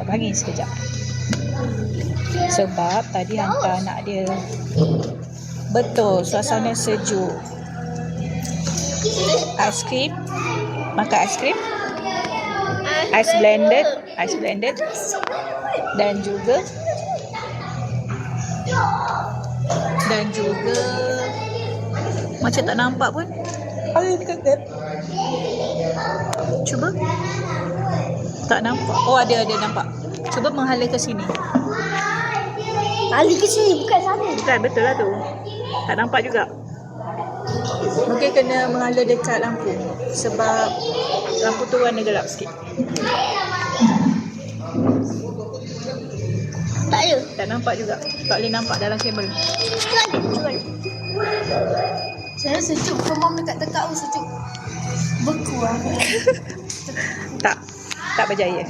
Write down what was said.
bagi sekejap. Sebab tadi hantar anak dia. Betul, suasana sejuk. Aiskrim. Makan aiskrim. Ais blended. Dan juga macam tak nampak pun. Cuba. Tak nampak. Oh, ada nampak. Cuba menghala ke sini. Balik ke sini, bukan sana. Bukan, betul lah tu. Tak nampak juga. Mungkin kena menghala dekat lampu. Sebab lampu tu warna gelap sikit. Tak ada. Tak nampak juga. Tak boleh nampak dalam kabel. Cuba. Saya sejuk. Kemam dekat tekak tu sejuk. Beku lah. Tak berjaya.